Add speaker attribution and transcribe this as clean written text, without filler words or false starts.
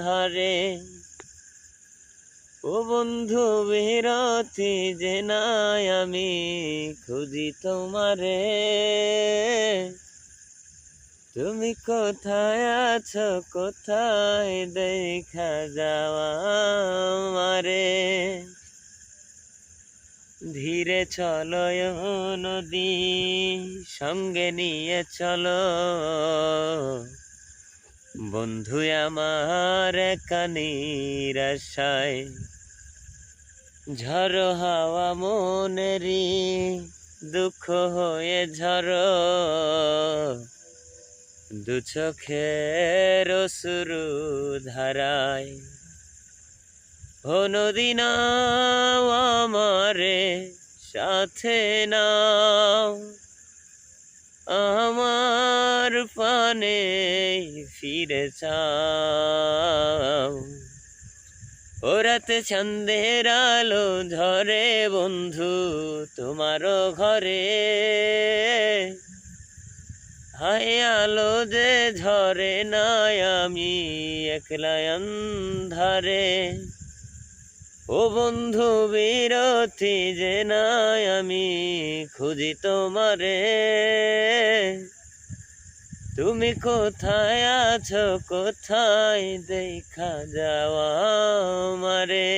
Speaker 1: ধারে। ও বন্ধু বিরতি যে নাই আমি খুঁজি তোমারে, তুমি কোথায় আছো কোথায় দেখা যাওয়া আমারে। ধীরে চলো নদী সঙ্গে নিয়ে চলো, বন্ধু আমার কানির আশায়। ঝড়ো হাওয়া মনেরি দুঃখ হয়ে ঝড়ো, দু চোখের অশ্রু ধারায়। ও নদী নাও আমারে সাথে নাও, আমার পানে ফিরে চাও। ও রাতে চাঁদের আলো ঝরে বন্ধু তোমারও ঘরে, হায় আলো যে ঝরে নাই আমি একলা অন্ধারে। ও বন্ধু বিরতি যে নাই আমি খুঁজি তোমারে, তুমি কোথায় আছো কোথায় দেখা যাওয়া আমারে।